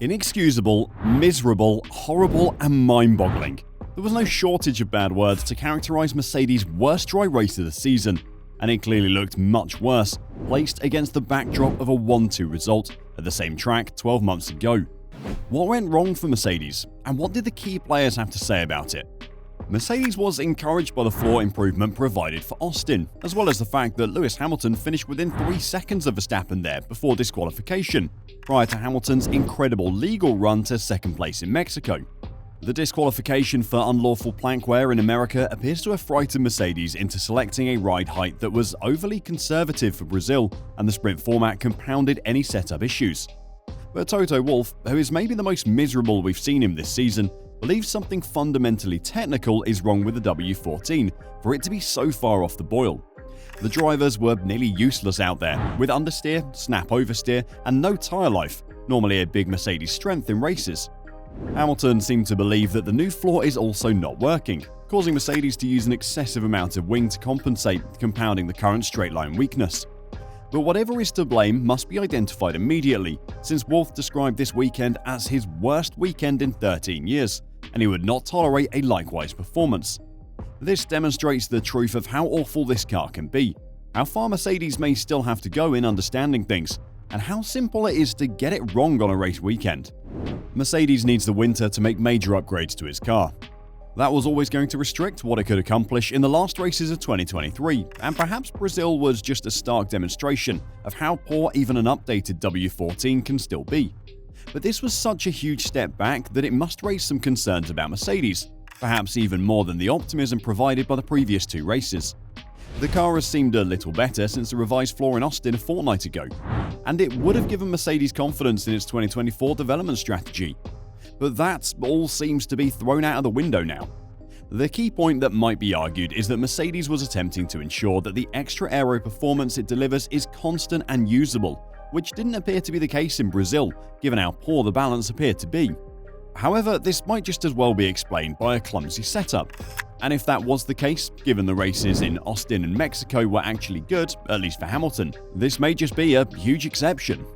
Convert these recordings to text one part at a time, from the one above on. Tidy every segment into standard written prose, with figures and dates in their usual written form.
Inexcusable, miserable, horrible, and mind-boggling. There was no shortage of bad words to characterise Mercedes' worst dry race of the season, and it clearly looked much worse, placed against the backdrop of a 1-2 result at the same track 12 months ago. What went wrong for Mercedes, and what did the key players have to say about it? Mercedes was encouraged by the floor improvement provided for Austin, as well as the fact that Lewis Hamilton finished within 3 seconds of Verstappen there before disqualification, prior to Hamilton's incredible legal run to second place in Mexico. The disqualification for unlawful plank wear in America appears to have frightened Mercedes into selecting a ride height that was overly conservative for Brazil, and the sprint format compounded any setup issues. But Toto Wolff, who is maybe the most miserable we've seen him this season, believes something fundamentally technical is wrong with the W14 for it to be so far off the boil. The drivers were nearly useless out there, with understeer, snap oversteer, and no tyre life, normally a big Mercedes strength in races. Hamilton seemed to believe that the new floor is also not working, causing Mercedes to use an excessive amount of wing to compensate, compounding the current straight line weakness. But whatever is to blame must be identified immediately, since Wolff described this weekend as his worst weekend in 13 years, and he would not tolerate a likewise performance. This demonstrates the truth of how awful this car can be, how far Mercedes may still have to go in understanding things, and how simple it is to get it wrong on a race weekend. Mercedes needs the winter to make major upgrades to its car. That was always going to restrict what it could accomplish in the last races of 2023, and perhaps Brazil was just a stark demonstration of how poor even an updated W14 can still be. But this was such a huge step back that it must raise some concerns about Mercedes, perhaps even more than the optimism provided by the previous 2 races. The car has seemed a little better since the revised floor in Austin a fortnight ago, and it would have given Mercedes confidence in its 2024 development strategy. But that all seems to be thrown out of the window now. The key point that might be argued is that Mercedes was attempting to ensure that the extra aero performance it delivers is constant and usable, which didn't appear to be the case in Brazil, given how poor the balance appeared to be. However, this might just as well be explained by a clumsy setup. And if that was the case, given the races in Austin and Mexico were actually good, at least for Hamilton, this may just be a huge exception.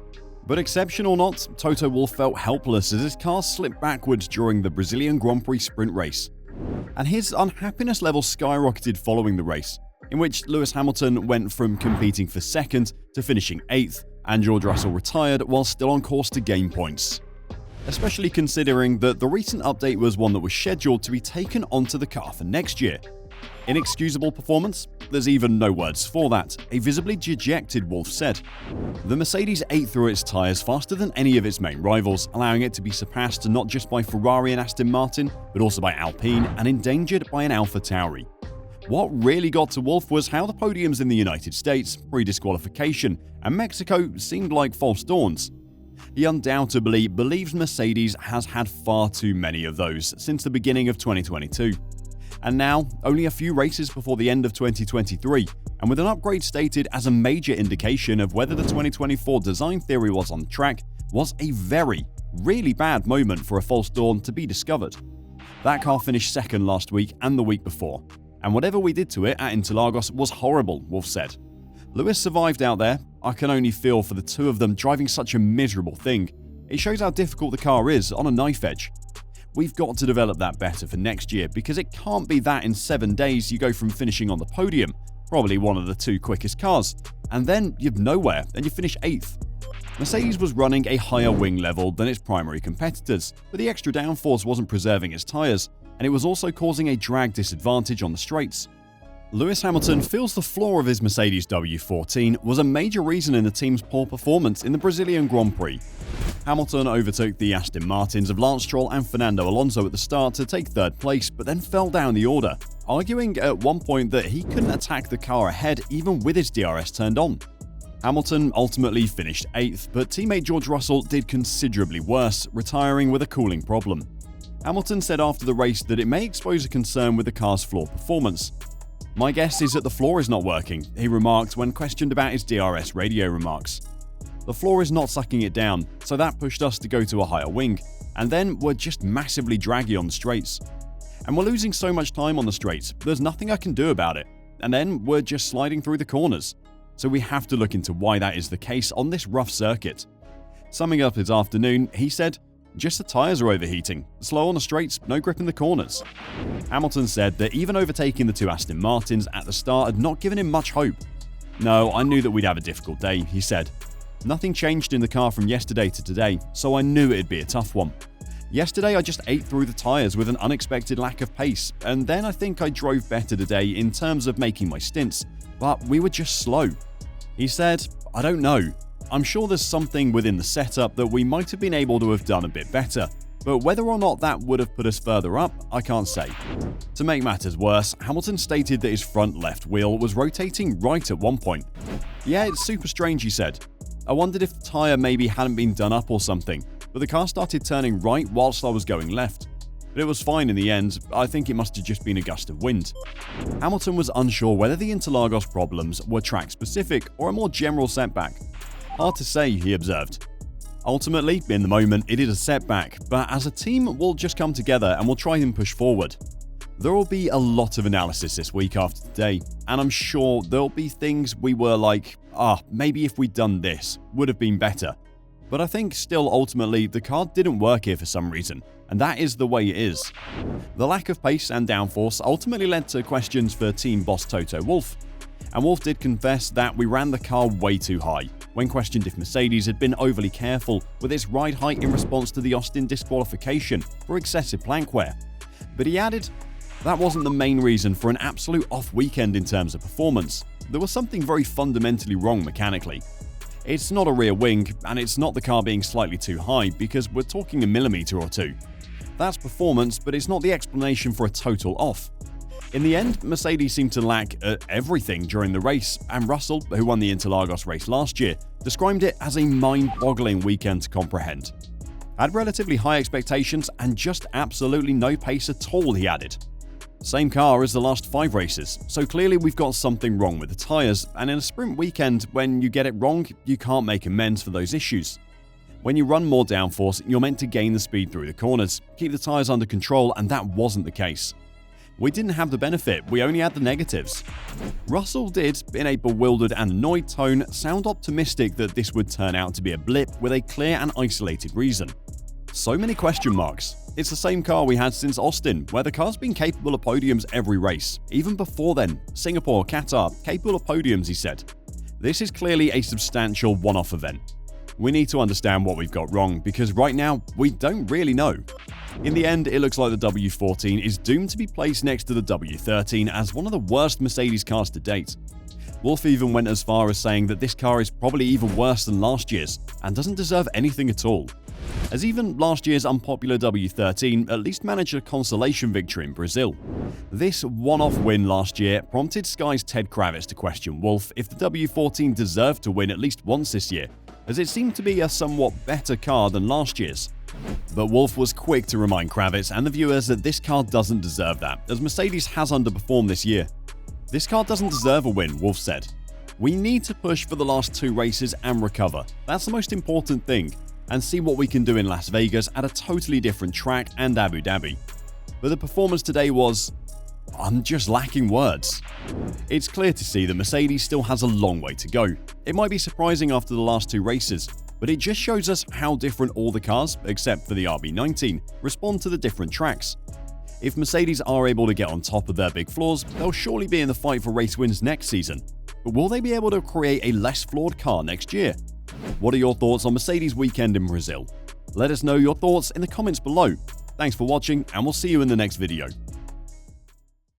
But exception or not, Toto Wolff felt helpless as his car slipped backwards during the Brazilian Grand Prix sprint race. And his unhappiness level skyrocketed following the race, in which Lewis Hamilton went from competing for 2nd to finishing 8th, and George Russell retired while still on course to gain points. Especially considering that the recent update was one that was scheduled to be taken onto the car for next year. Inexcusable performance? There's even no words for that, a visibly dejected Wolff said. The Mercedes ate through its tyres faster than any of its main rivals, allowing it to be surpassed not just by Ferrari and Aston Martin, but also by Alpine and endangered by an AlphaTauri. What really got to Wolff was how the podiums in the United States, pre-disqualification, and Mexico seemed like false dawns. He undoubtedly believes Mercedes has had far too many of those since the beginning of 2022. And now, only a few races before the end of 2023, and with an upgrade stated as a major indication of whether the 2024 design theory was on track, was a really bad moment for a false dawn to be discovered. That car finished 2nd last week and the week before, and whatever we did to it at Interlagos was horrible, Wolff said. Lewis survived out there. I can only feel for the 2 of them driving such a miserable thing. It shows how difficult the car is on a knife edge. We've got to develop that better for next year, because it can't be that in 7 days you go from finishing on the podium, probably one of the 2 quickest cars, and then you're nowhere and you finish 8th. Mercedes was running a higher wing level than its primary competitors, but the extra downforce wasn't preserving its tyres, and it was also causing a drag disadvantage on the straights. Lewis Hamilton feels the flaw of his Mercedes W14 was a major reason in the team's poor performance in the Brazilian Grand Prix. Hamilton overtook the Aston Martins of Lance Stroll and Fernando Alonso at the start to take 3rd place, but then fell down the order, arguing at one point that he couldn't attack the car ahead even with his DRS turned on. Hamilton ultimately finished 8th, but teammate George Russell did considerably worse, retiring with a cooling problem. Hamilton said after the race that it may expose a concern with the car's floor performance. "My guess is that the floor is not working," he remarked when questioned about his DRS radio remarks. "The floor is not sucking it down, so that pushed us to go to a higher wing, and then we're just massively draggy on the straights. And we're losing so much time on the straights, there's nothing I can do about it, and then we're just sliding through the corners. So we have to look into why that is the case on this rough circuit." Summing up his afternoon, he said, Just the tyres are overheating, slow on the straights, no grip in the corners. Hamilton said that even overtaking the two Aston Martins at the start had not given him much hope. "No, I knew that we'd have a difficult day," he said. "Nothing changed in the car from yesterday to today, so I knew it'd be a tough one. Yesterday I just ate through the tyres with an unexpected lack of pace, and then I think I drove better today in terms of making my stints, but we were just slow." He said, "I don't know. I'm sure there's something within the setup that we might have been able to have done a bit better, but whether or not that would have put us further up, I can't say." To make matters worse, Hamilton stated that his front left wheel was rotating right at one point. "Yeah, it's super strange," he said. "I wondered if the tyre maybe hadn't been done up or something, but the car started turning right whilst I was going left. But it was fine in the end. I think it must have just been a gust of wind." Hamilton was unsure whether the Interlagos problems were track-specific or a more general setback. "Hard to say," he observed. "Ultimately, in the moment, it is a setback, but as a team, we'll just come together and we'll try and push forward. There will be a lot of analysis this week after today, and I'm sure there'll be things we were like, maybe if we'd done this, would have been better. But I think still ultimately the car didn't work here for some reason, and that is the way it is." The lack of pace and downforce ultimately led to questions for team boss Toto Wolff, and Wolff did confess that we ran the car way too high when questioned if Mercedes had been overly careful with its ride height in response to the Austin disqualification for excessive plank wear. But he added, "That wasn't the main reason for an absolute off weekend in terms of performance. There was something very fundamentally wrong mechanically. It's not a rear wing, and it's not the car being slightly too high because we're talking a millimeter or two. That's performance, but it's not the explanation for a total off." In the end, Mercedes seemed to lack everything during the race, and Russell, who won the Interlagos race last year, described it as a mind-boggling weekend to comprehend. "Had relatively high expectations and just absolutely no pace at all," he added. "Same car as the last 5 races, so clearly we've got something wrong with the tyres, and in a sprint weekend, when you get it wrong, you can't make amends for those issues. When you run more downforce, you're meant to gain the speed through the corners, keep the tyres under control, and that wasn't the case. We didn't have the benefit, we only had the negatives." Russell did, in a bewildered and annoyed tone, sound optimistic that this would turn out to be a blip with a clear and isolated reason. So many question marks. It's the same car we had since Austin, where the car's been capable of podiums every race. Even before then, Singapore, Qatar, capable of podiums, he said. "This is clearly a substantial one-off event. We need to understand what we've got wrong, because right now, we don't really know." In the end, it looks like the W14 is doomed to be placed next to the W13 as one of the worst Mercedes cars to date. Wolff even went as far as saying that this car is probably even worse than last year's and doesn't deserve anything at all, as even last year's unpopular W13 at least managed a consolation victory in Brazil. This one-off win last year prompted Sky's Ted Kravitz to question Wolff if the W14 deserved to win at least once this year, as it seemed to be a somewhat better car than last year's. But Wolff was quick to remind Kravitz and the viewers that this car doesn't deserve that, as Mercedes has underperformed this year. "This car doesn't deserve a win," Wolff said. "We need to push for the last 2 races and recover. That's the most important thing, and see what we can do in Las Vegas at a totally different track and Abu Dhabi." But the performance today was... I'm just lacking words. It's clear to see that Mercedes still has a long way to go. It might be surprising after the last 2 races, but it just shows us how different all the cars, except for the RB19, respond to the different tracks. If Mercedes are able to get on top of their big flaws, they'll surely be in the fight for race wins next season. But will they be able to create a less flawed car next year? What are your thoughts on Mercedes' weekend in Brazil? Let us know your thoughts in the comments below. Thanks for watching, and we'll see you in the next video.